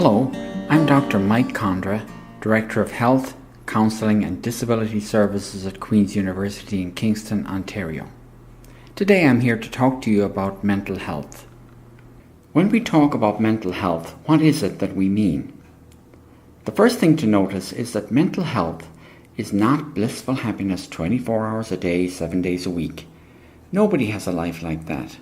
Hello, I'm Dr. Mike Condra, Director of Health, Counselling and Disability Services at Queen's University in Kingston, Ontario. Today I'm here to talk to you about mental health. When we talk about mental health, what is it that we mean? The first thing to notice is that mental health is not blissful happiness 24 hours a day, 7 days a week. Nobody has a life like that.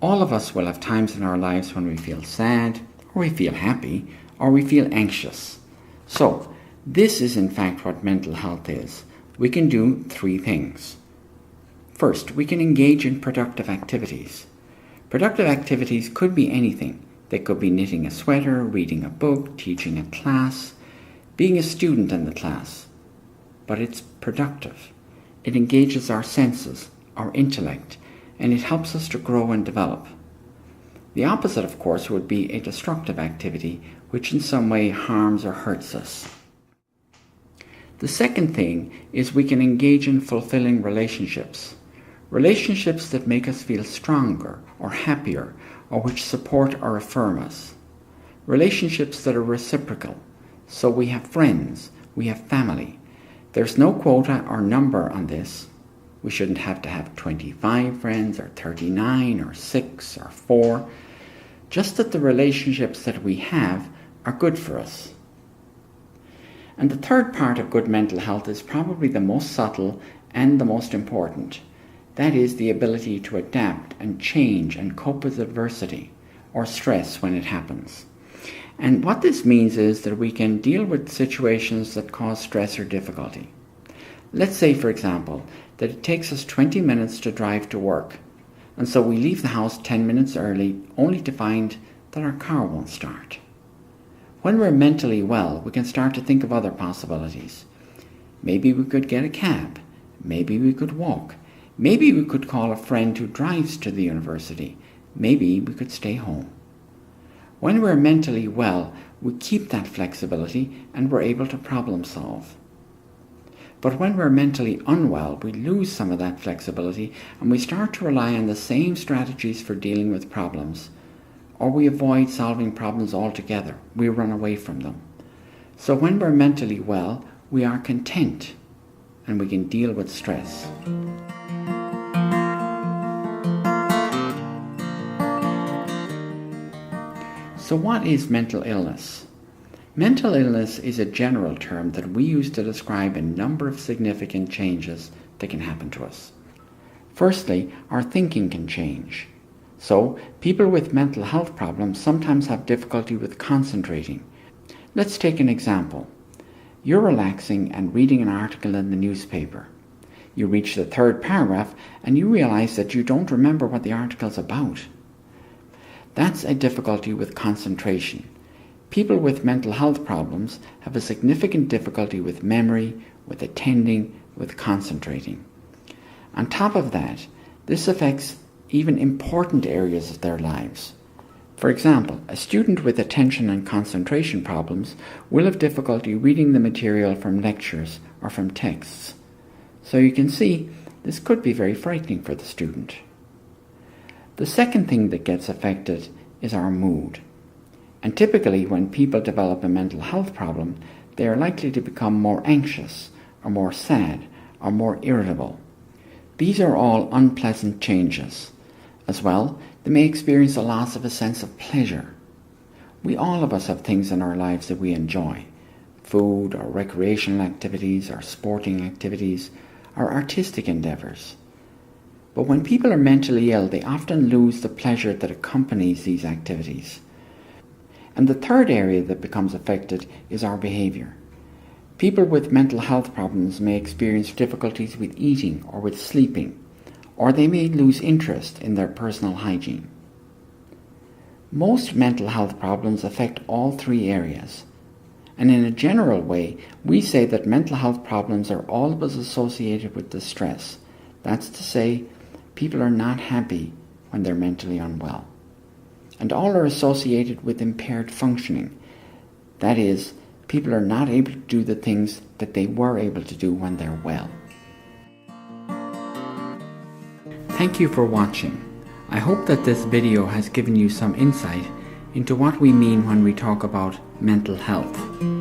All of us will have times in our lives when we feel sad, or we feel happy, or we feel anxious. So, this is in fact what mental health is. We can do 3 things. First, we can engage in productive activities. Productive activities could be anything. They could be knitting a sweater, reading a book, teaching a class, being a student in the class. But it's productive. It engages our senses, our intellect, and it helps us to grow and develop. The opposite, of course, would be a destructive activity which in some way harms or hurts us. The second thing is we can engage in fulfilling relationships. Relationships that make us feel stronger or happier or which support or affirm us. Relationships that are reciprocal. So we have friends, we have family. There's no quota or number on this. We shouldn't have to have 25 friends or 39 or 6 or 4. Just that the relationships that we have are good for us. And the third part of good mental health is probably the most subtle and the most important. That is the ability to adapt and change and cope with adversity or stress when it happens. And what this means is that we can deal with situations that cause stress or difficulty. Let's say, for example, that it takes us 20 minutes to drive to work, and so we leave the house 10 minutes early only to find that our car won't start. When we're mentally well, we can start to think of other possibilities. Maybe we could get a cab. Maybe we could walk. Maybe we could call a friend who drives to the university. Maybe we could stay home. When we're mentally well, we keep that flexibility and we're able to problem solve. But when we're mentally unwell, we lose some of that flexibility and we start to rely on the same strategies for dealing with problems. Or we avoid solving problems altogether. We run away from them. So when we're mentally well, we are content and we can deal with stress. So what is mental illness? Mental illness is a general term that we use to describe a number of significant changes that can happen to us. Firstly, our thinking can change. So, people with mental health problems sometimes have difficulty with concentrating. Let's take an example. You're relaxing and reading an article in the newspaper. You reach the 3rd paragraph and you realize that you don't remember what the article's about. That's a difficulty with concentration. People with mental health problems have a significant difficulty with memory, with attending, with concentrating. On top of that, this affects even important areas of their lives. For example, a student with attention and concentration problems will have difficulty reading the material from lectures or from texts. So you can see this could be very frightening for the student. The second thing that gets affected is our mood. And typically when people develop a mental health problem, they are likely to become more anxious, or more sad, or more irritable. These are all unpleasant changes. As well, they may experience a loss of a sense of pleasure. All of us have things in our lives that we enjoy. Food, or recreational activities, or sporting activities, or artistic endeavours. But when people are mentally ill, they often lose the pleasure that accompanies these activities. And the third area that becomes affected is our behaviour. People with mental health problems may experience difficulties with eating or with sleeping, or they may lose interest in their personal hygiene. Most mental health problems affect all 3 areas. And in a general way, we say that mental health problems are always associated with distress. That's to say, people are not happy when they're mentally unwell. And all are associated with impaired functioning. That is, people are not able to do the things that they were able to do when they're well. Thank you for watching. I hope that this video has given you some insight into what we mean when we talk about mental health.